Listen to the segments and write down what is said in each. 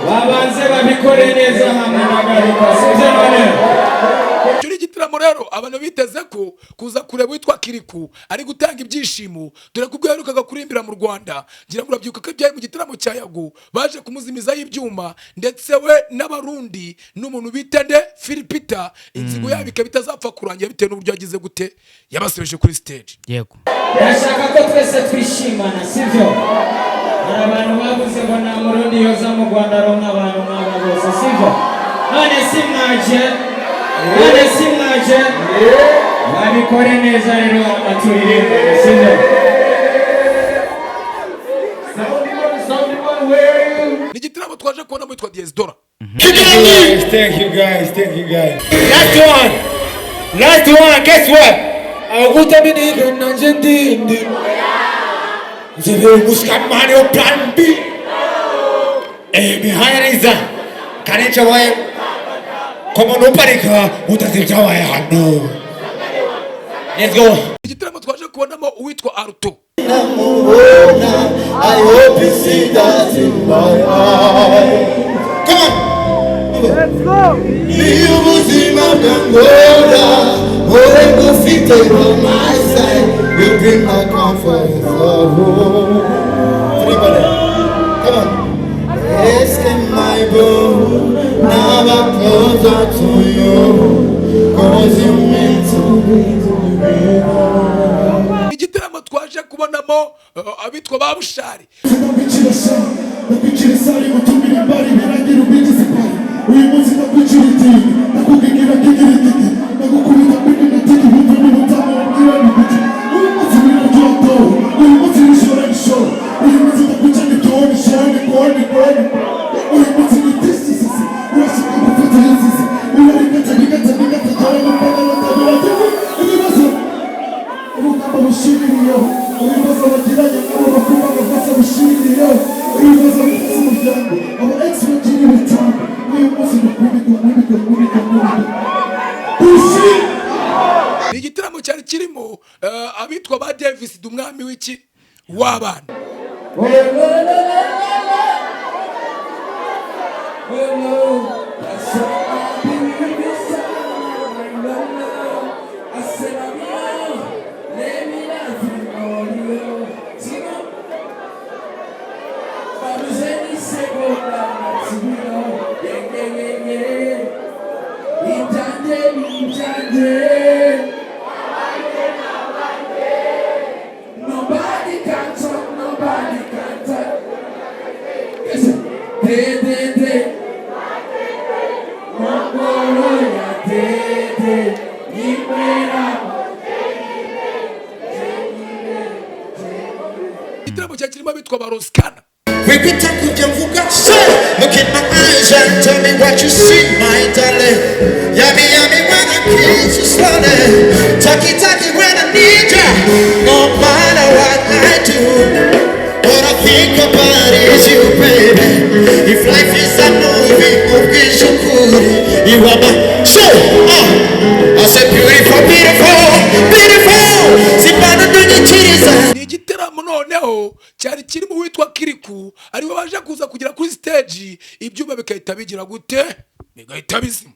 babanze babikore neza hamwe n'agaruka sibyo none. Turi gitaramo rero abantu biteze ko kuza kureba witwa Kirikou ari gutanga ibyishimo dore ko byaherukaga kurimbira mu Rwanda ngira ngo urabyuka ko byaye mu gitaramo cya Yago baje kumuzimizaho ibyuma ndetse we n'abarundi n'umuntu bitende Philipita inzigo yabika bitazapfa kurangira bitewe n'uburyo yagize gute yabasebeje kuri stage. Yego ndashaka ko twese twishimana sibyo. Hari abantu bavuze ngo nta murundi yoza mu Rwanda ronka abantu nk'aba bose sibyo. None simwaje babikore neza rero aturirimbe sibyo. Ni gitaramo twaje kubona mwitwa Diezdora. Thank you guys. Last one, guess what? Agutamini nanjendindi. Zero muskamani o plan B. Behind is Kanecha way. Como no parika, utazijawa ya hano. Let's go. Igitaramo twaje kubonamo uwitwa Aruto. I hope you see that in my eyes. Come on. Let's go. Ufite on my side. You bring my comfort for home. Everybody. Come on. Rescue my bone. Now I'm closer to you. Cause you meant to be Igitaramo twaje kubonamo abitwa babushari. Ni igitaramo cyari kirimo abitwa ba Davis dumwami w'iki w'abana. Igitaramo cya kirimo abitwa baroskana. Look in my eyes and tell me what you see, my darling. Yummy, yummy when I kiss you slowly. Talkie, talkie when I need ya. No matter what I do, what I think about is you, baby. If life is a movie, you are my show. I said beautiful, beautiful, beautiful. Sipana dunye chiriza. Ni igitaramo noneho cyari kirimo witwa Kirikou ariwe baje kuza kugera kuri stage ibyuma bikahita bigira gute bigahita bizima.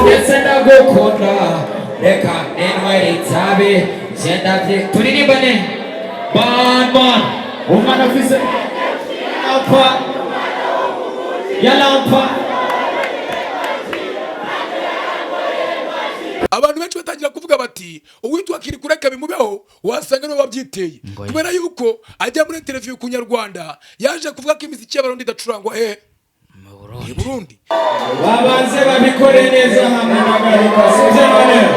Ndetse ndagukunda reka nenwe itabe zendavye turirimbane ban umwana afise apa yalampa. Abantu benshi batangira kuvuga bati uwitwa Kirikou reka bimubeho wasanga niwe wabyiteye kubera yuko ajya muri interview ku Nyarwanda yaje kuvuga ko imiziki y'abarundi idacurangwa mu Burundi. Babanze babikore neza hamwe n'agaruka sibyo none.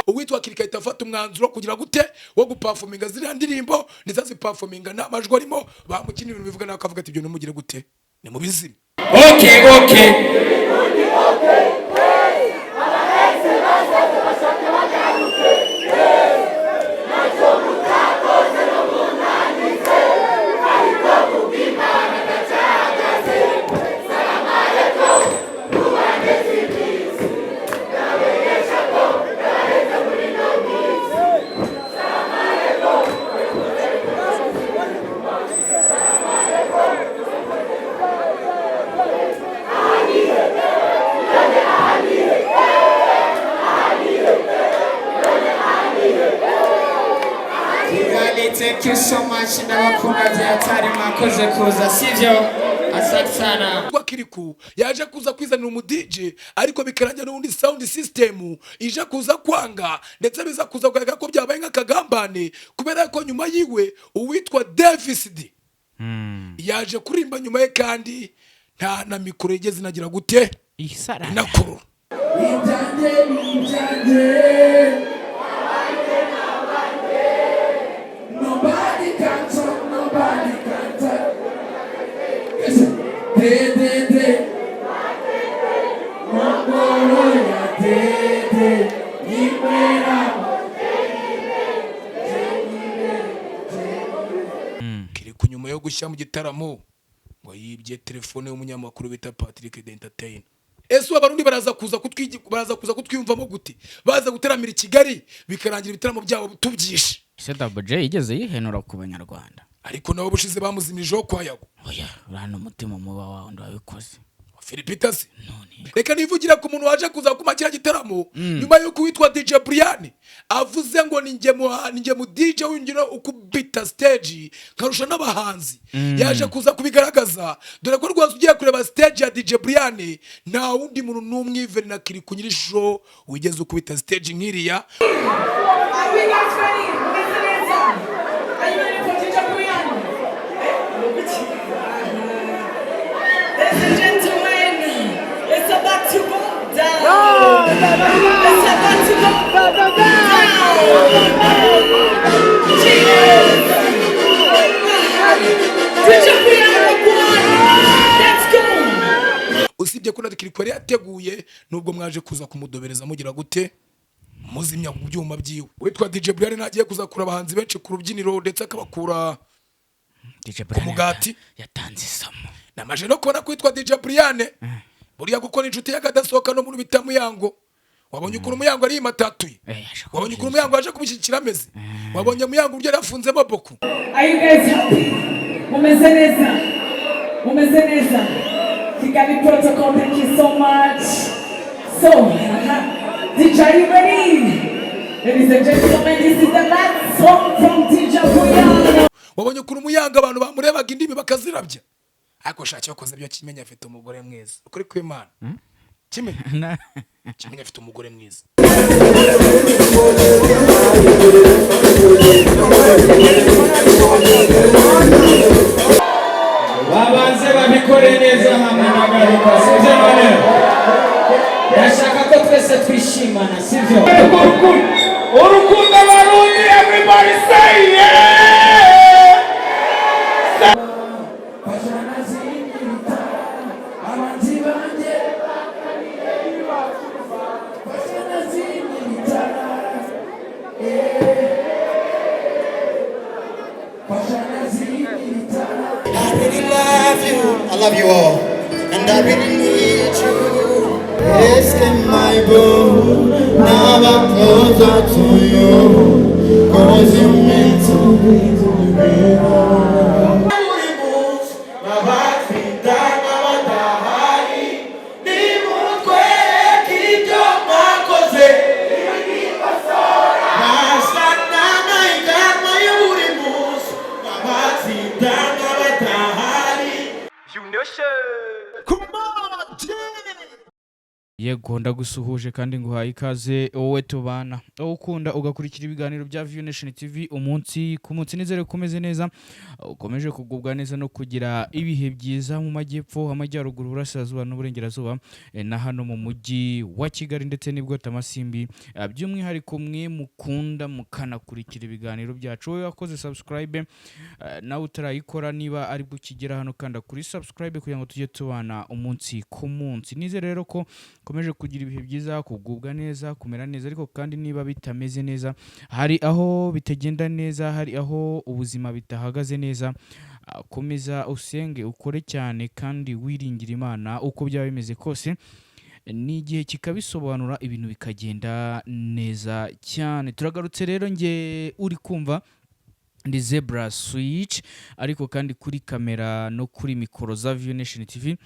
Uwitwa Kirikou ahita afata umwanzuro kugira gute wo guperforminga ziriya ndirimbo ndetse aziperforminga n'amajwi arimo bamukina ibintu bivuga nawe akavuga ati ibyo nimugire gute ni mu bizima. Okay. Thank you so much. Ndabakunda byatari mwakoze kuza sivyo. Asante sana. Ukokirikou yaje kuza kwizanira umu DJ ariko bikarangira n'undi sound system ije kuza kwanga ndetse biza kuza kugaragara ko byabaye nk'akagambane kubera ko nyuma yiwe uwitwa Davis D yaje kurimba nyuma ye kandi nta na mikoro yigeze nagira gute inakuru Nobody can talk, nobody can talk. Kirikou nyuma yo gushyira mu gitaramo ngo yibye telefone y'umunyamakuru bita Patrick d'Entertain. Ese abarundi baraza kuza kutwiyumvamo gute? Baza guteramira i Kigali bikarangira ibitaramo byabo tubyishe. Se J igeze yihenura ku banyarwanda. Ariko nabo bushize bamuzimirizaho kwa Yago. Oya, urana umutima muba wawe ndabikoze. Philippitasi. Reka nivugira ku muntu waje kuza kumakira gitaramo nyuma yo kuwitwa DJ Briane avuze ngo ninjye mu DJ w'ingiro ukubita stage karusha n'abahanzi yaje kuza kubigaragaza dore ko rwaza ugiye kureba stage ya DJ Briane nta wundi muntu n'umwe Iver na Kirikou nyiri show wigeze ukubita stage nkiriya. Ladies and gentlemen, it's about to go down. It's about to go down. Let's go. Usibye ko na Kirikou yari yateguye nubwo mwaje kuza kumudobereza mugira gute muzimya ku byuma byiwe. Witwa DJ Briane nagiye kuza kura abahanzi benshi ku rubyiniro ndetse akabakura DJ Briane Atanzisomo. Namaje no kubona kwitwa DJ Briane buriya gukora inshuti y'akadasohoka no mu bita Muyango. Wabonye ukuru Muyango ari matatuye. Wabonye ukuru Muyango aje kubishyikira ameze. Wabonye Muyango uryo yarafunzemo boko. Are you guys happy? Mumeze neza. Mumeze neza. Kigali protocol, thank you so much. So, DJ, are you ready? Ladies and gentlemen, this is the last song from DJ Briane. Wabonye ukuru Muyango abantu bamurebaga indimi bakazirabya. Ariko shaki wakoze byo kimenya afite umugore mwiza. Ukuri kw'Imana. Kimenya afite umugore mwiza. Babanze babikore neza hamwe n'agaruka sivyo none. Ndashaka ko twese twishimana sivyo. Urukundo barundi, everybody say yeah. I love you all, and I really need you. Yes, in my boo, now I'm closer to you, 'cause you meant to be Yego ndagusuhuje kandi nguhaye ikaze wowe tubana wowe ukunda ugakurikira ibiganiro bya View Nation TV umunsi ku munsi nizere kumeze neza ukomeje kugubwa neza no kugira ibihe byiza mu majyepfo amajyaruguru burasirazuba n'uburengerazuba na hano mu mujyi wa Kigali ndetse n'ibwota amasimbi by'umwihariko mwe mukunda mukanakurikira ibiganiro byacu wowe wakoze subscribe nawe utarayikora niba ari bukigera hano kanda kuri subscribe kugira ngo tujye tubana umunsi ku munsi nizere rero ko komeje kugira ibihe byiza kugubwa neza kumera neza ariko kandi niba bitameze neza hari aho bitagenda neza hari aho ubuzima bitahagaze neza komeza usenge ukore cyane kandi wiringira Imana uko byaba bimeze kose ni igihe kikabisobanura ibintu bikagenda neza cyane turagarutse rero nge uri kumva ndi Zebra Switch, ariko kandi kuri kamera no kuri mikoro za View Nation TV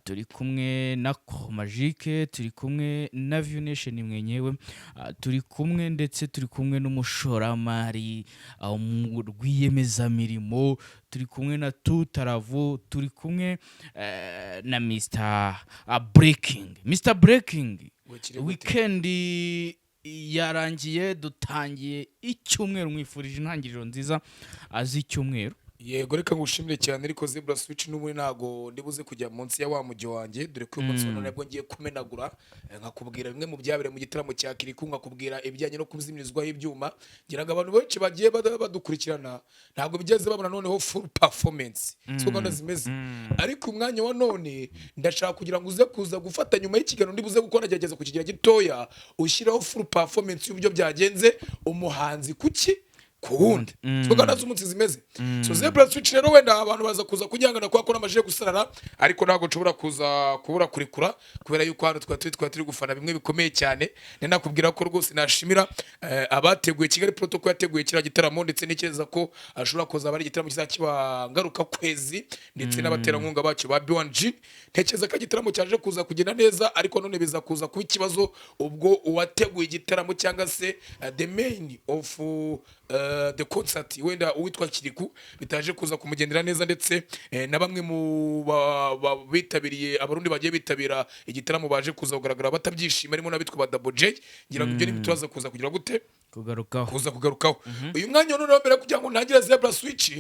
turi kumwe na Magique, turi kumwe na View Nation mwenyewe, turi kumwe ndetse turi kumwe n'umushoramari mu rwiyemezamirimo, turi kumwe na Tutaravu, turi kumwe na Mr Breaking. Weekend yarangiye, dutangiye icyumweru, mwifurije intangiriro nziza z'icyumweru. Yego reka ngushimire cyane, ariko Zebra Switch n'umwe ntago ndibuze kujya munsi ya wa mujyi wanjye, dore ko umunsi none nabwo ngiye kumenagura nkakubwira bimwe mu byabere mu gitaramo cya Kirikou, nkakubwira ibijyanye no kuzimirizwaho ibyuma. Ngira ngo abantu benshi bagiye badukurikirana ntabwo bigeze babona noneho full performance so gahunda zimeze, ariko umwanya wa none ndashaka kugira ngo uze kuza gufata nyuma y'ikiganiro ndibuze gukora gerageza kukigira gitoya, ushyiraho full performance y'uburyo byagenze umuhanzi kuki kuwundi so gahunda z'umunsi zimeze. So Zebra Switch rero wenda abantu baza kuza kujyangana kwa kora amajije gusarara, ariko ntago nshobora kuza kubura kurikura kubera yuko hano turi gufana bimwe bikomeye cyane. Nakubwira ko rwose nashimira abateguye Kigali Protocol yateguye kira gitaramo, ndetse n'ikeza ko ashobora kuza bari gitaramo kizakibangaruka kwezi, ndetse n'abaterankunga bacu ba B1G. Ntekeza ko gitaramo cyaje kuza kugenda neza, ariko none biza kuza kuba ikibazo ubwo uwateguye igitaramo cyangwa se the main of the concert wenda uwitwa Kirikou bitaje kuza kumugendera neza, ndetse na bamwe mu bitabiriye abarundi bagiye bitabira igitaramo baje kuza kugaragara batabyishima, arimo nabitwa ba Double J. Ngira ngo ibyo ni turaza kuza kugira gute kugarukaho uyu mwanya none mbere kugira ngo ntangire Zebra Switch.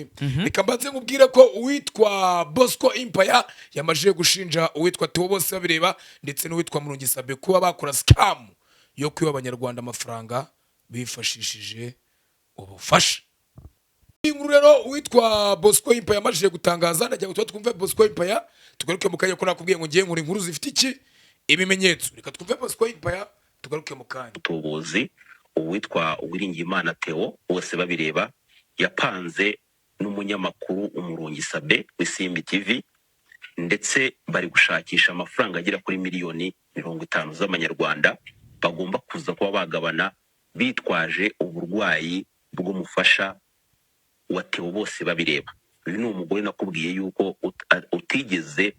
Reka mbanze nkubwire ko uwitwa Bosco Empire yamaje gushinja uwitwa Theo bose babireba ndetse n'uwitwa Murungi Sabe kuba bakora scam yo kwiba abanyarwanda amafaranga bifashishije ubufasha. Inkuru rero uwitwa Bosco Empire yamaje gutangaza, najya gutwa twumve Bosco Empire tugaruke mu kanya ko nakubwiye ngo ngiye nkuri inkuru zifite iki ibimenyetso. Reka twumve Bosco Empire tugaruke mu kanya. Tubuzi uwitwa Uwiringiyimana Theo bose babireba yapanze n'umunyamakuru Umurungi Sabe w'Isimbi TV, ndetse bari gushakisha amafaranga agera kuri miliyoni 50 z'amanyarwanda bagomba kuza kuba bagabana bitwaje uburwayi bw'umufasha wa Theo bose babireba. Uyu ni umugore nakubwiye yuko utigeze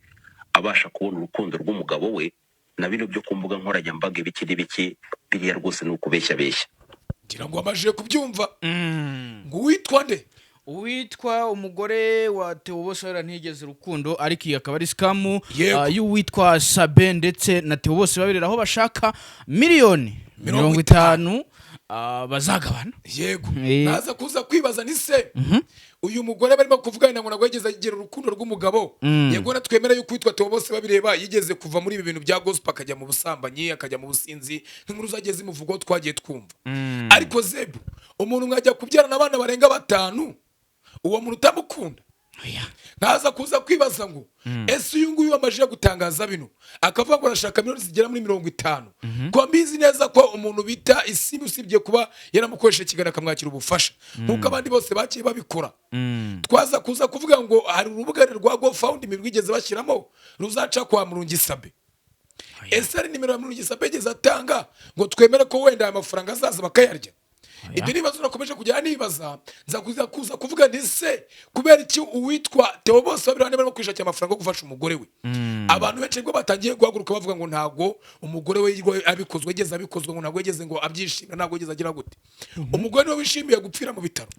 abasha kubona urukundo rw'umugabo we, na bino byo kumbuga nkoranyambaga biki biriya rwose ni ukubeshya. Ngira ngo amaje kubyumva. Ngo witwa nde? Uwitwa umugore wa Theo bose ntigeze urukundo, ariko iyi akaba ari scam y'uwitwa Sabe ndetse na Theo bose babirera, aho bashaka miliyoni 50 bazagabana. Yego naza kuza kwibaza ni se uyu mugore barimo kuvugana ngo nagwe yigeze agera urukundo rw'umugabo. Yego natwemera yuko witwa Theo bose babireba yigeze kuva muri ibi bintu bya gospel akajya mu busambanyi akajya mu businzi, nk'inkuru zageze imuvugo twagiye twumva. Ariko Zebu umuntu mwajya kubyarana abana barenga 5 uwo muntu utamukunda. Naza kuza kwibaza ngo ese uyu nguyu amajije gutangaza bino akavuga ngo arashaka miliyoni zigera muri 50 ko mbizi neza ko umuntu bita Isimbi usibye kuba yaramukoresheje Kigali akamwakira ubufasha nkuko abandi bose bakiye babikora. Twaza kuza kuvuga ngo hari urubuga rwa GoFundMe rwigeze bashyiramo ruzaca kwa Murungi Sabe. Ese ari nimero ya Murungi Sabe yigeze atanga ngo twemere ko wenda amafaranga azaza bakayarya. Ibyo nibazo nakomeje kujya nibaza, nza kuza kuvuga ndise kubera iki uwitwa Theo bose babirane barimo kwishakira amafaranga yo gufasha umugore we. Abantu benshi ngo batangiye guhaguruka bavuga ngo ntago umugore we abikozwe yigeze abikozwe, ngo ntago yigeze ngo abyishimira, ntago yigeze agira gute. Umugore we wishimiye gupfira mu bitaro.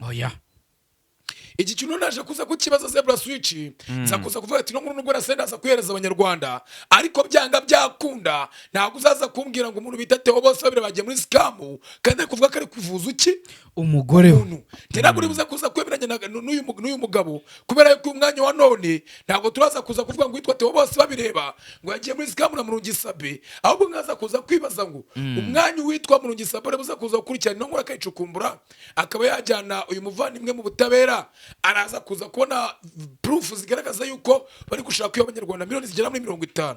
Iki kintu naje kuza kukibaza Zebra Switch, nza kuza kuvuga ati no nkuru nubwo nasendaza kuhereza abanyarwanda, ariko byanga byakunda ntago uzaza kumbwira ngo umuntu bita Theo bose babire bagiye muri scam kandi kuvuga ko ari kwivuza iki umugore we. Ntabwo uri buza kuza kwemeranya n'uyu mugabo kubera yuko umwanya wa none ntabwo turaza kuza kuvuga ngo witwa Theo bose babireba ngo yagiye muri scam na Murungi Sabe, ahubwo mwaza kuza kwibaza ngo umwanya witwa Murungi Sabe ari buza kuza gukurikirana no nkora kayicukumbura akaba yajyana uyu muvandimwe mu butabera, araza kuza kubona proof zigaragaza yuko bari gushaka iyo abanyarwanda miliyoni zigera muri 50.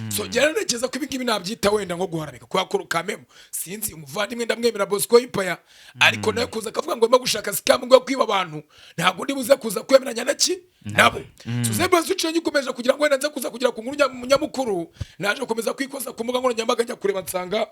So gerarekeza ko ibingibi nabyita wenda nko guharabika kwa kamemo sinzi umuvandimwe ndamwemera Bosco Empire, ariko nayo kuza akavuga ngo arimo gushaka scam ngo kwiba abantu ntabwo ndi buze kuza kwemeranya naki nabo Zebra Switch nyikomeje kugira ngo wenda kuza kugira ku nkuru nyamukuru naje komeza kwikoza ku mbuga nkoranyambaga njya kureba nsanga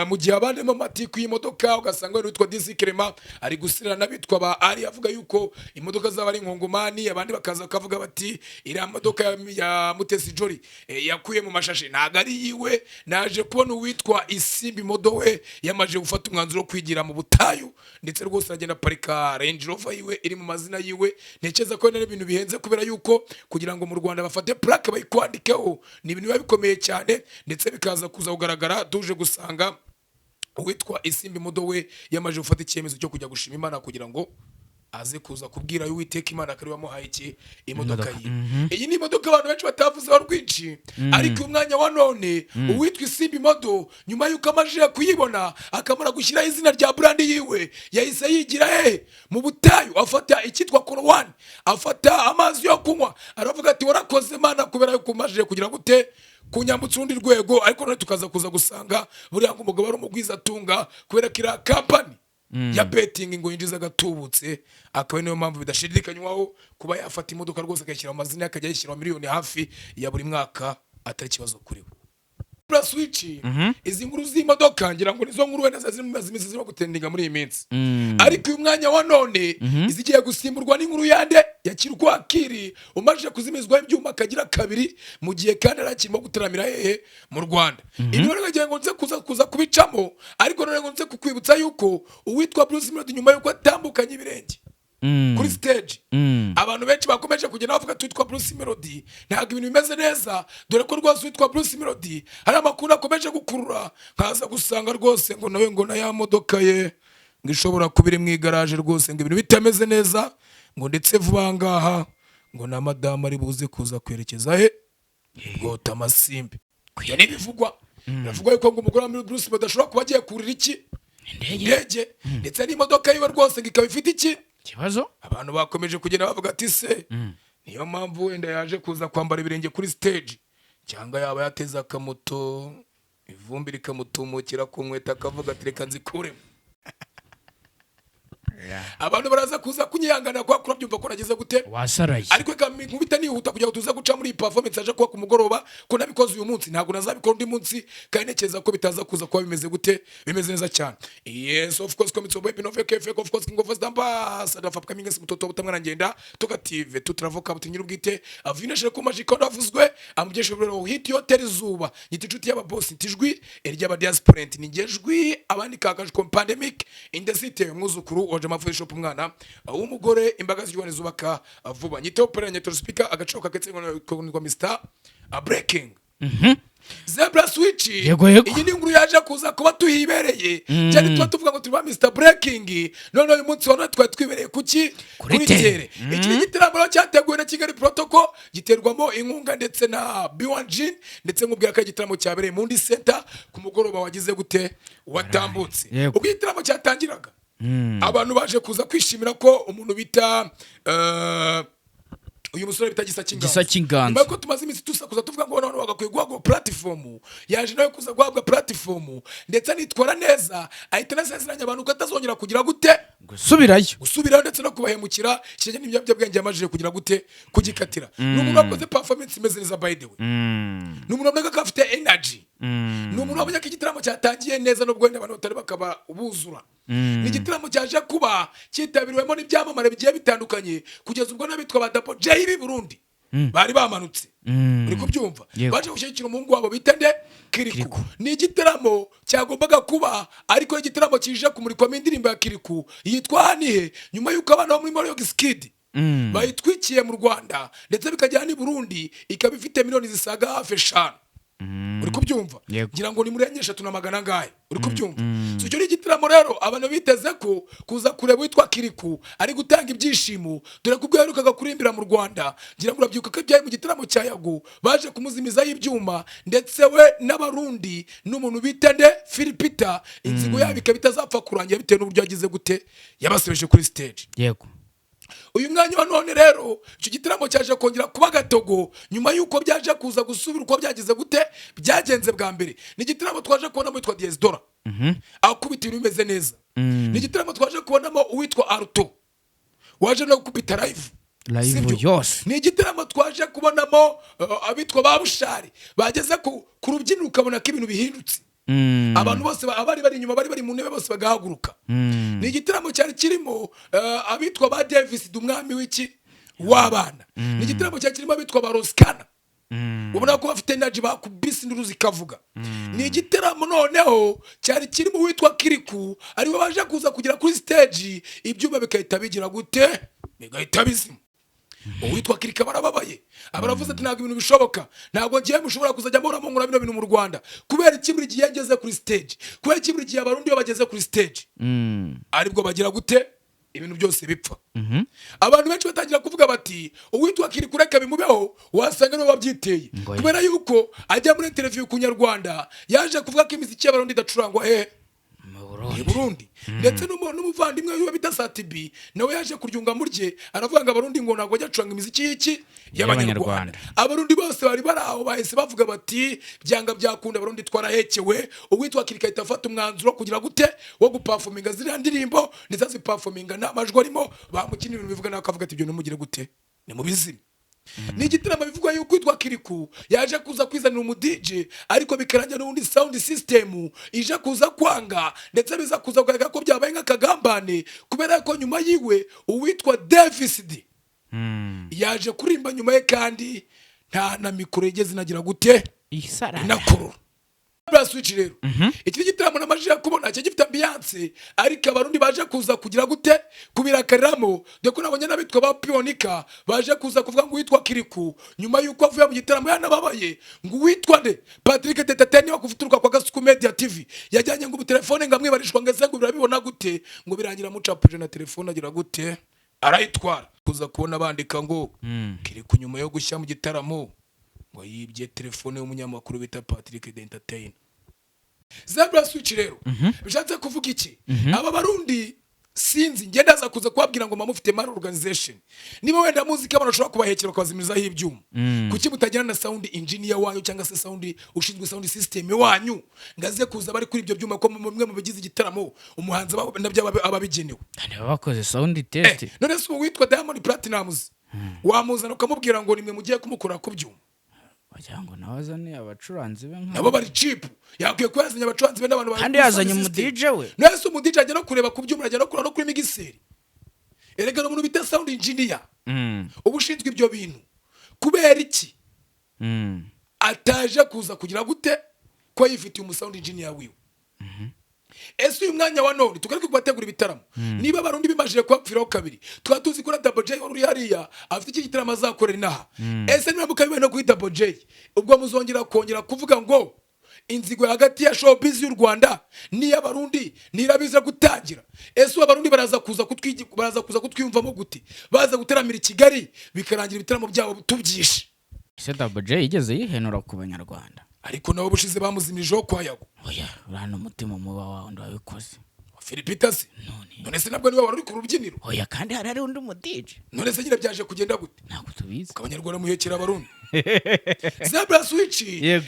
mu gihe abandi mu matiku y'imodoka ugasanga witwa Dizikrema ari gusirana nabitwa ba ari avuga yuko imodoka zaba ari nkongomani abandi bakaza kavuga bati iriya modoka ya Mutesi Jolly yakuye mu mashashi ntago ari yiwe naje kubona uwitwa Isimbi Modowe yamaje gufata umwanzuro kwigira mu butayu ndetse rwose agenda parika Range Rover yiwe iri mu mazina yiwe ntekeza ko nari ibintu bihenze kubera yuko kugira ngo mu Rwanda bafate plaque bayikwandikeho ni ibintu biba bikomeye cyane ndetse bikaza kuza kugaragara tuje gusanga uwitwa Isimbi Modowe yamaje gufata icyemezo cyo kujya gushima Imana kugira ngo aze kuza kubwira y'Uwiteka Imana akari bamuhaye iki imodoka ye. Iyi ni imodoka abantu benshi batavuzeho rwinshi ariko umwanya wa none uwitwa Isimbi Modo nyuma yuko amaje kuyibona akamara gushyira izina rya brand yiwe yahise yigira mu butayu afata ikitwa Korowani afata amazi yo kunywa aravuga ati warakoze Mana kubera yuko umaje kugira gute kunyambutsa urundi rwego ariko none tukaza kuza gusanga buriya ngo umugabo ari umugwiza atunga kubera kira company ya betting ngo yinjiza gatubutse akaba niyo mpamvu bidashidikanywaho kuba yafata imodoka rwose akayishyira mu mazina akajya yishyira miliyoni hafi ya buri mwaka atari kibazo kuri we. Switch izi nkuru z'imodoka ngira ngo nizo nkuru wenda zimeze zirimo gutendinga muri iyi minsi ariko uyu mwanya wa none izigiye gusimburwa n'inkuru yande ya Ukokiri umaje kuzimizwa ibyuma kagira kabiri mu gihe kandi arakirimo gutaramira mu Rwanda ibyo rero ngo nze kuza kubicamo ariko none ngo nze kukwibutsa yuko uwitwa Bruce Melody nyuma yuko atambukanye ibirenge kuri stage abantu benshi bakomeje kugenda bavuga twitwa Bruce Melody ntago ibintu bimeze neza dore ko rwose witwa Bruce Melody hari amakuru akomeje gukurura nkaza gusanga rwose ngo nawe ngo na ya modoka ye ngishobora kubiri mu igaraje rwose ngo ibintu bitameze neza ngo ndetse vuba ngaha ngo na madame ari buze kuza kwerekeza gota amasimbi kuya nibivugwa bivugwa yuko ngo umugore wa Bruce Melody ashobora kuba agiye kurira iki indege ndetse n'imodoka yiwe rwose ngo ikaba ifite iki kibazo abantu bakomeje kugenda bavuga ati se niyo mpamvu wenda yaje kuza kwambara ibirenge kuri stage cyangwa yaba yateza akamoto ivumbi rikamutumukira ku nkweto akavuga ati reka nzikuremo abantu baraza kuza kunyihangana kwa kurabyumva ko nageze gute wasaraye ariko nkubita nihuta kugira ngo tuza guca muri performance aje kuba ku mugoroba ko nabikoze uyu munsi ntago nazabikora undi munsi kandi nekeza ko bitaza kuza kuba bimeze gute bimeze neza cyane. Yes of course comme tsobo epino feke of course king of damba sada fapka minga mutoto butamwana ngenda tokative tutravoka butinyira ubwite avineshe ko majiko ndavuzwe amugeshe rero hit hotel zuba nyiticuti y'aba boss ntijwi ery'aba diaspora ningejwi abandi kakaje ko pandemic in the city mwuzukuru oje mafuye shop umwana w'umugore imbaga z'Imana zubaka vuba nyito operanya to speaker agacoka ketse ngo Mr breaking Zebra Switch iyi ni nkuru yaje kuza kuba tuhibereye cyane tuvuga ngo tuba Mr Breaking none uyu munsi wana twibereye kuki kuri tere iki gitaramo cyateguwe na Kigali Protocol giterwamo inkunga ndetse na B1G ndetse nkubwira ko igitaramo cyabereye mu ndi center ku mugoroba wagize gute watambutse ubwo igitaramo cyatangiraga abantu baje kuza kwishimira ko umuntu bita uyu musore bita gisa cy'inganzo bako tumaze iminsi tusakuza tuvuga ngo none bagakwiye guhabwa platform yaje nawe kuza guhabwa platform ndetse nitwara neza ahita nasezeranya abantu ko atazongera kugira gute gusubirayo ndetse no kubahemukira kije n'ibyo bwenge yamajije kugira gute kugikatira n'umuntu wakoze performance imeze neza by the way n'umuntu wabona ko afite energy n'umuntu wabona ko igitaramo cyatangiye neza no bwende abantu batari bakaba ubuzura ni igitaramo cyaje kuba cyitabiriwemo n'ibyamamare bigiye bitandukanye kugeza ubwo nabitwa badapo JB Burundi bari bamanutse uri kubyumva baje gushyigikira umuhungu wabo bita nde Kirikou ni igitaramo cyagombaga kuba ariko igitaramo kije kumurikwa indirimbo ya Kirikou yitwa Hanihe nyuma yuko abana bo muri Mario Skid bayitwikiye mu Rwanda ndetse bikajyana i Burundi ikaba ifite miliyoni zisaga hafi 5 uri kubyumva ngira ngo ni muri 300 ngaye uri kubyumva so cyo igitaramo rero abantu biteze ko kuza kureba witwa Kirikou ari gutanga ibyishimo dore kubwo yarukaga kurimbira mu Rwanda ngira ngo urabyuka ko byaye mu gitaramo cya Yago baje kumuzimizaho ibyuma ndetse we n'abarundi n'umuntu bita nde Philipita inzigo yabika bitazapfa kurangira bitewe n'uburyo yagize gute yabasebeje kuri stage uyu mwanya wa none rero icyo gitaramo cyaje kongera kuba gatogo nyuma yuko byaje kuza gusubira uko byagize gute byagenze bwa mbere ni igitaramo twaje kubonamo witwa Diesdora akubita ibintu bimeze neza ni igitaramo twaje kubonamo uwitwa Arto waje no gukubita live live yose. Ni igitaramo twaje kubonamo abitwa babushari bageze ku rubyiniro ukabona ko ibintu bihindutse. Abantu bose abari bari inyuma bari mu ntebe bose bagahaguruka. Ni igitaramo cyari kirimo abitwa ba Davis dumwami w'iki w'abana. Ni igitaramo cyari kirimo abitwa ba Roskana. Ubona ko bafite energy bakubise induru zikavuga. Ni igitaramo noneho cyari kirimo witwa Kirikou ariwe baje kuza kugira kuri stage ibyuma bikahita bigira gute bigahita bizima. Uwitwa Kirikou barababaye abaravuze ati ntabwo ibintu bishoboka, ntabwo ngiye mushobora kuzajya muramungura bino bintu mu Rwanda kubera ikiburi giye yageze kuri stage, kubera ikiburi giye abarundi yo bageze kuri stage aribwo bagira gute ibintu byose bipfa. Abantu benshi batangira kuvuga bati uwitwa Kirikou reka bimubeho wasanga no babyiteye kubera yuko ajya muri interview ku Nyarwanda yaje kuvuga ko imiziki y'abarundi idacurangwa mu Burundi ndetse n'umuvandimwe wiwe bita Satibi nawe yaje kuryunga murye aravuga ngo abarundi ngo ntabwo ajya acuranga imiziki y'iki y'abanyarwanda. Abarundi bose bari baraho bahise bavuga bati byanga byakunda abarundi twarahekewe. Uwitwa Kirikou ahita afata umwanzuro kugira gute wo guperforminga ziriya ndirimbo ndetse aziperforminga n'amajwi arimo bamukinira ibintu bivuga nako avuga ati ibyo nimugire gute ni mu bizima. Ni igitaramo bivugwa yuko witwa Kirikou yaje kuza kwizanira umu DJ ariko bikarangira n'ubundi sound system ije kuza kwanga ndetse biza kuza kugaragara ko byabaye nk'akagambane kubera ko nyuma yiwe uwitwa Davis D yaje kurimba nyuma ye kandi nta na mikoro yigeze inagira gute inakurura. Switch rero iki gitaramo namajije kubona cyo gifite ambiance ariko abarundi baje kuza kugira gute kubirakariramo deko nabonye nabitwa ba Pionika baje kuza kuvuga ngo witwa Kirikou nyuma yuko avuye mu gitaramo yanababaye ngo witwa nde Patrick Teteteni wa kuvuturuka kwa Gasuku Media TV yajyanye ngo telefone ngamwe barishwa ngeze ngo birabibona gute ngo birangira mucapuje na telefone agira gute arayitwara kuza kubona bandika ngo Kirikou nyuma yo gushya mu gitaramo ngo yibye telefone y'umunyamakuru bita Patrick Entertain. Zebra Switch rero bishatse kuvuga iki? Aba barundi sinzi ngenda za kuza kubabwira ngo mamufite mara organization niba wenda muzika barashobora kubahekera kwazimirizaho ibyuma kuki mutagira na sound engineer wanyu cyangwa se sound ushinzwe sound system wanyu ngaze kuza bari kuri ibyo byuma ko mumwe mu bigize igitaramo umuhanzi nabyo ababigenewe kandi bakoze sound test. None se witwa Diamond Platinumz wamuzana ukamubwira ngo nimwe mugiye kumukora ku byuma Wajango nawazane abacuranzi be nabo bari cheap yakwiye kwazanya abacuranzi be n'abantu kandi yazanye mu DJ we nese mu DJ ajya no kureba ku byuma ajya no kureba no kuri migiseri erega no muntu bita sound engineer ubushinzwe ibyo bintu kubera iki ataje kuza kugira gute ko yifitiye umu sound engineer wiwe ese uyu mwanya wa none tugarike kubategura ibitaramo niba abarundi bimajije kwapfiraho kabiri twatuzi ko Double J uri hariya afite iki gitaramo azakorera inaha ese niba mukabibe no kuri Double J ubwo muzongera kongera kuvuga ngo inzigo hagati ya showbiz y'u Rwanda ni y'abarundi nirabiza gutangira ese abarundi baraza kuza kutwiyumvamo gute baza guteramira Kigali bikarangira ibitaramo byabo tubyishe. Ese Double J yigeze yihenura ku banyarwanda ariko nabo bushize bamuzimirizaho kwa Yago oya urana umutima muba wawe ndabikoze Philippines none se nabwo niba wari ku rubyiniro oya kandi hari undi mu DJ none se nyine byaje kugenda gute ntabwo tubizi abanyarwanda muhekera abarundi. Zebra Switch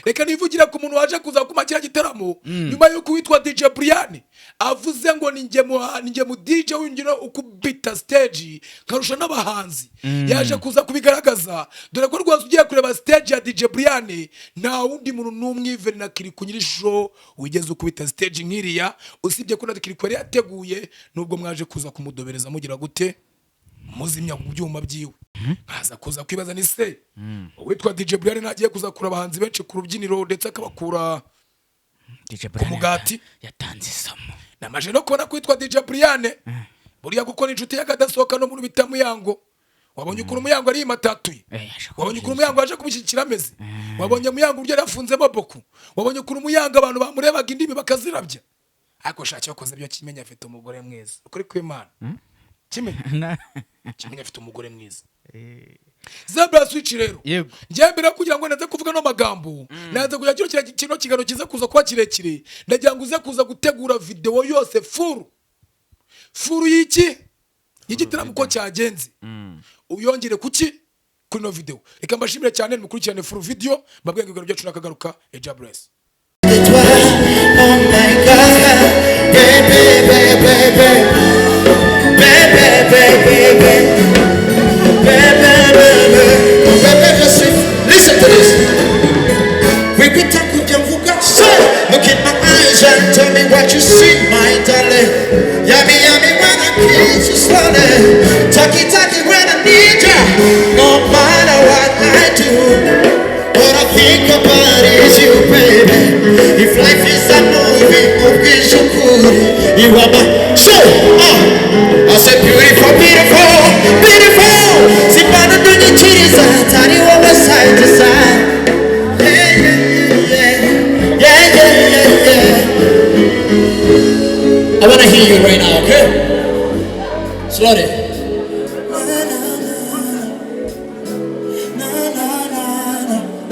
reka nivugira ku muntu waje kuza kumakira gitaramo nyuma yuko witwa DJ Briane avuze ngo ninjye mu DJ w'ingiro ukubita stage karusha n'abahanzi yaje kuza kubigaragaza dore ko rwazo ugiye kureba stage ya DJ Briane nta wundi muntu n'umwe even na Kirikou nyiri show wigeze ukubita stage nkiriya usibye ko na Kirikou yateguye nubwo mwaje kuza kumudobereza mugira gute muzimya ku byuma byiwe haza kuza kwibaza ni se witwa DJ Briane nagiye kuza kura abahanzi benshi ku rubyiniro ndetse akabakura DJ Briane umugati Atanzisomo namaje no kubona kwitwa DJ Briane buriya gukora inshuti y'akadasohoka no mu bita Muyango wabonye ukuru Muyango ari matatuye wabonye ukuru Muyango aje kubishyikira ameze wabonye Muyango uryo yarafunzemo boku wabonye ukuru Muyango abantu bamurebaga indimi bakazirabya ariko shaki wakoze byo kimenya afite umugore mwiza ukuri kw'Imana kimenya afite umugore mwiza. Zebra Switch rero ngiye mbere kugira ngo naze kuvuga no magambo naze kujya kino kigano kiza kuza kuba kirekire ndagira ngo uze kuza gutegura video yose furu y'iki y'igitaramo ko cyagenze uyongere kuki kuri no video reka mbashimire cyane mukurikirane furu video mbabwiye ngo ibyo cyo nakagaruka ejabless. Oh my God, baby, baby, baby, baby, baby, baby, baby.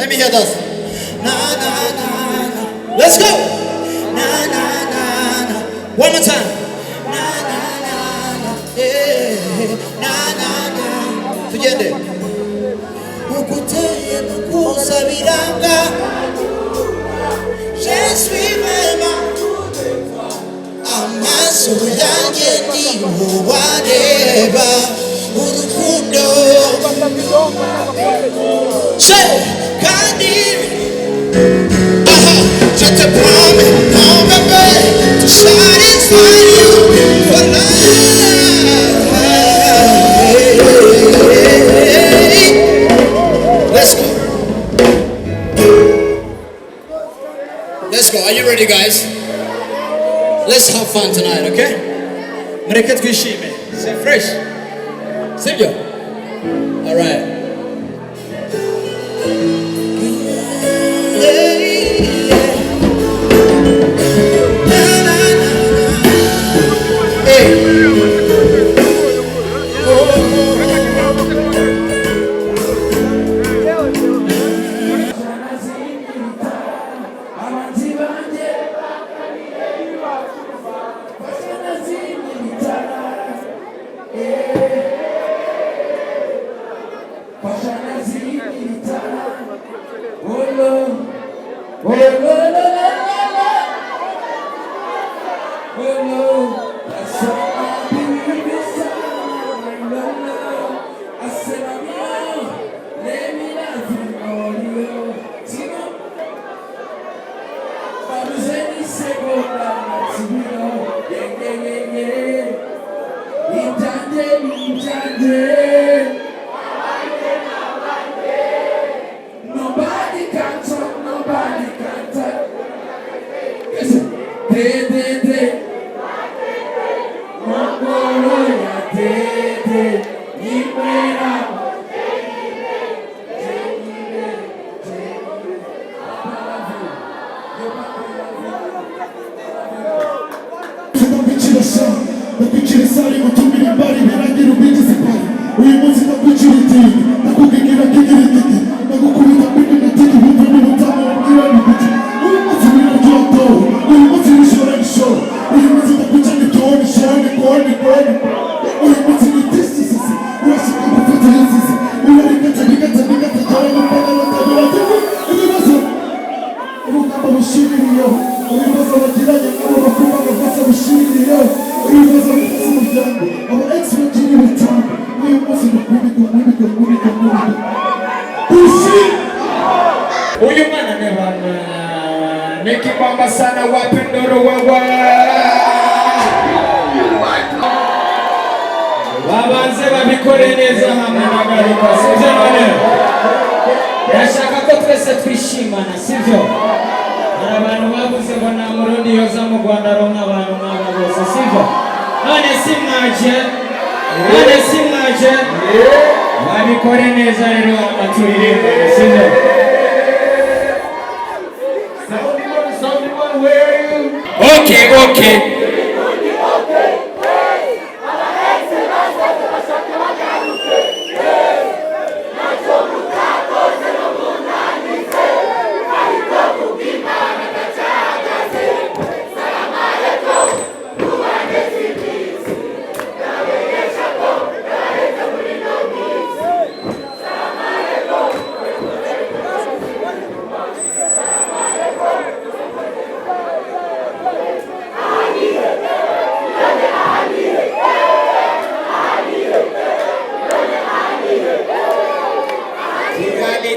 Let me hear this. Na na na na. Let's go. Na na na na. One more time. Na na na na. Yeah. Na na na. Tugende. Ukuteye nakusa biranga. Just remember. Amaso yanjye ni uwareba urukundo. Kandi je te promets mon bébé to satisfy you for life. Let's go. Let's go. Are you ready, guys? Let's have fun tonight, okay? Mureke twishime. C'est fresh. C'est bien. All right.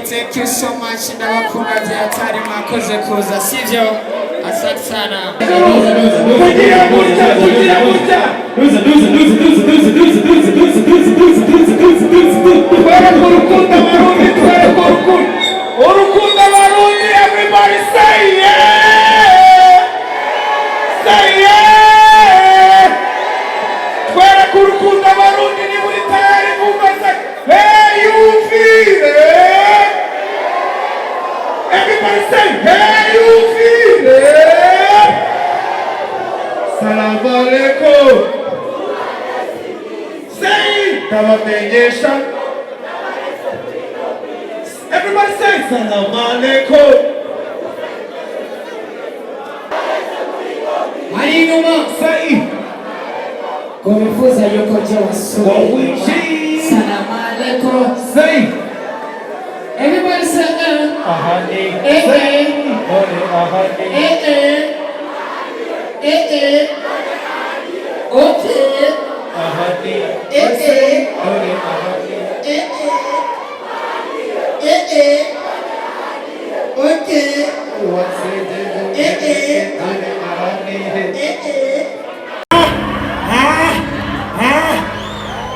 Thank you so much. Ndabakunze atari mwakoze kuza sivyo. Asante sana. Everybody say yeah. Say yeah. Twara kurukunda barundi ni muri tayari kumbaza. Hey you feel it. Everybody say, hey, you feel it? Salam alaikum. Say, Tawatenyesha. Everybody say, Salam alaikum. Ari inyuma. Say. Kumifuza yuko je wasuri. Salam alaikum. Say. Everybody say Ahadi. Okay. Ahadi.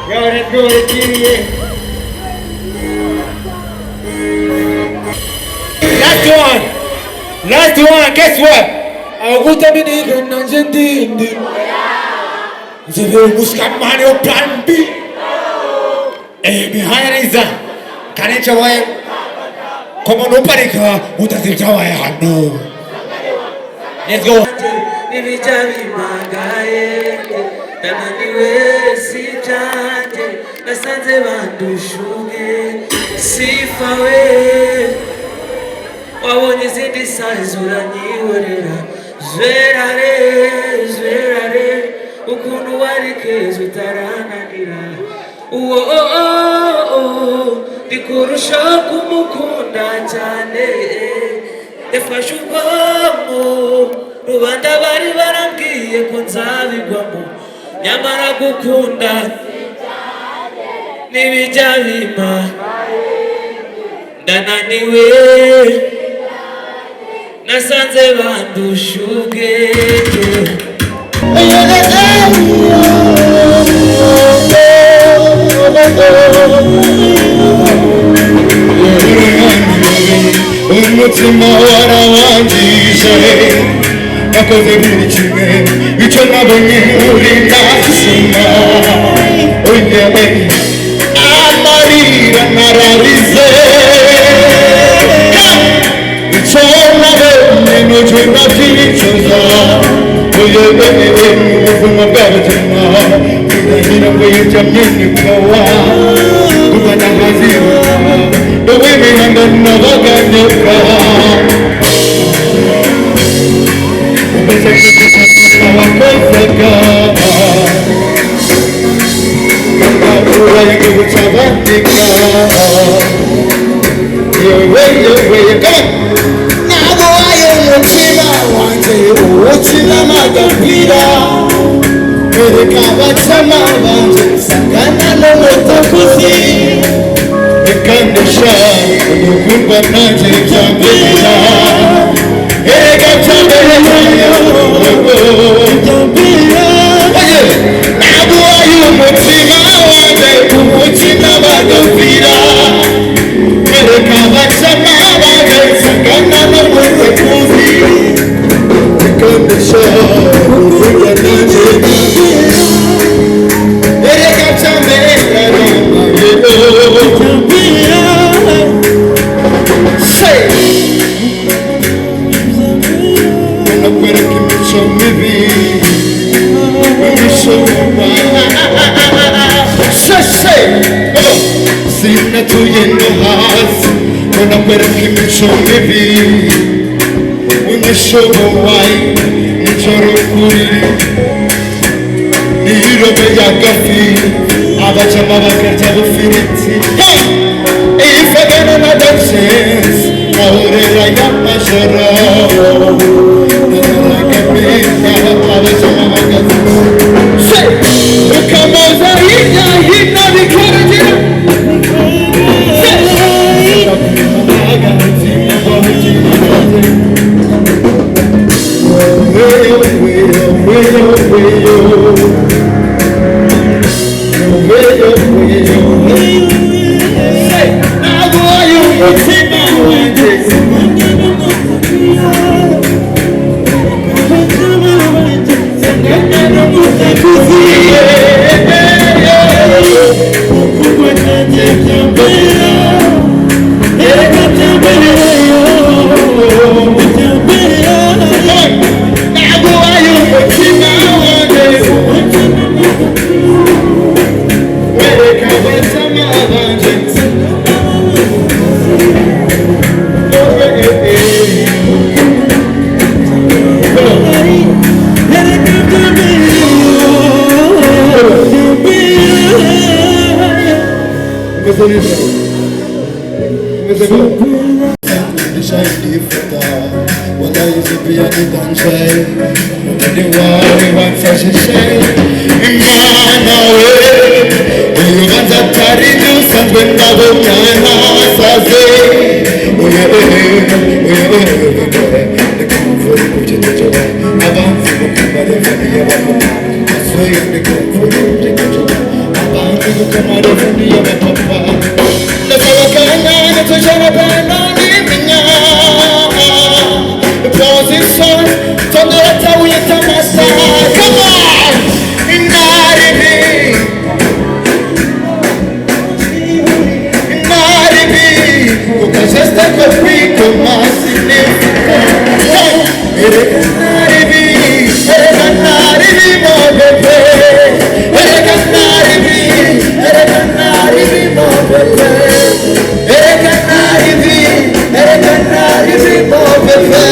Yo, let's go, let's get it. Last one, guess what? Agutaminiga nanjendindi. Zivyo muskamani o plan B. Behind is Kanecha way. Como no parika, utazijawa ya hano. Let's go. Nibijali magaye, Yagambaniwe sijanje, nasanze bandushuge, sifawe. Wabonye izindi sazi uranyiborera, zwerare, ukuntu wari keza utarananira. Ndikurusha kumukunda cyane, yafashe ubwamo, rubanda bari barambwiye ko nzabigwamo, nyamara gukunda ntibijya bimpa, ndananiwe, nasanze bandusha ubwenge. Umutima warawangije, nakoze buri kimwe icyo nabonye uri nasoma. Amarira nararize, icyo nabonye n'icyo nabyicuza. Mu buzima bw'abazima kuganira ngo yijyamye nikowa kubana hazima uw'imihanda n'abaganyeka umeze nk'igishaka wakozaga kakabura igihugu cy'abandika yewe ntabwo wayo umutima wanjye ukina amagapira ereka abacama banjye usangana n'umutakuzi reka ndashaka umukundwa nanjye byambera ereka byambera ntabwo wayo umutima wanjye ukina amagapira ereka abacama banjye usangana n'umutakuzi reka ndashaka umukundwa nanjye byambera ereka byambera Sinatuye no hasi, unakwereka imico mibi, unyishoboye nijoro kuri nirobe y'agafi, abacama bakarya bufiriti. If I get another chance, ahorera y'amajoro, abacama bakarya ukamaza hirya hino bikaragira. Shiny footer, what I used to be a good and shade. Nobody worry, one fresh and shade. Man away, you want to carry you something that will not say. Oh yeah, the comfort of the joy. I want to come out of the other. I swear the comfort of the joy. I want to come out of the other. The power can not to shine upon on the son, turn the letter with a master. Come on! Narimpari, ukachesta kwa piko masini. Narimpari, mo bebe. Narimpari, mo bebe. Narimpari, mo bebe.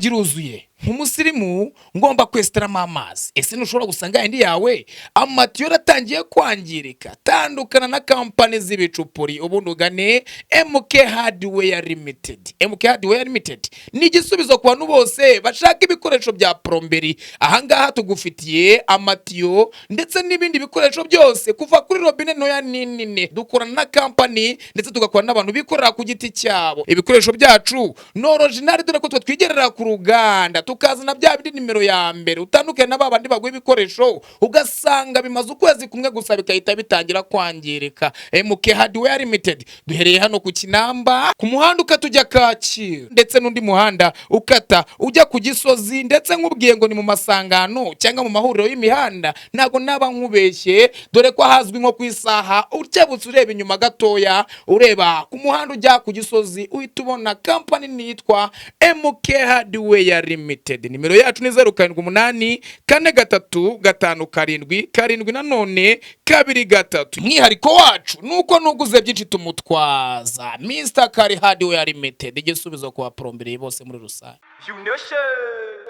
Iruzuye nk'umusirimu ngomba kwesiteramo amazi. Ese ntushobora gusanga indi yawe amatiyo yaratangiye kwangirika? Tandukana na kampani z'ibicupuri ubundi ugane MK Hardware Limited. MK Hardware Limited ni igisubizo ku bantu bose bashaka ibikoresho bya plomberi. Ahangaha tugufitiye amatiyo ndetse n'ibindi bikoresho byose kuva kuri robine ntoya nini. Dukorana na kampani ndetse tugakorana n'abantu bikorera ku giti cyabo. Ibikoresho byacu no original dore ko twigerera ku ruganda tukazana bya bindi nimero ya mbere. Utandukanye na babandi baguye ibikoresho ugasanga bimaze ukwezi kumwe gusa bikahita bitangira kwangirika. MK Hardware Limited duhereye hano ku Kinamba ku muhanda ukatujya Kacyiru ndetse n'undi muhanda ukata ujya ku Gisozi ndetse nk'ubwiye ngo ni mu masangano cyangwa mu mahuriro y'imihanda. Nago naba nkubeshye dore ko hazwi nko kwisaha ukebutse ureba inyuma gatoya ureba ku muhanda ujya ku Gisozi uhita ubona kampani nitwa MK Hardware Limited. Nimero yacu ni 078 4357 karindwi nanone 23. Mwihariko wacu nuko nuguze byinshi tumutwaza. Mr. Kari Hardware Limited igisubizo kwa plomberi bose muri rusange.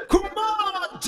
Come on,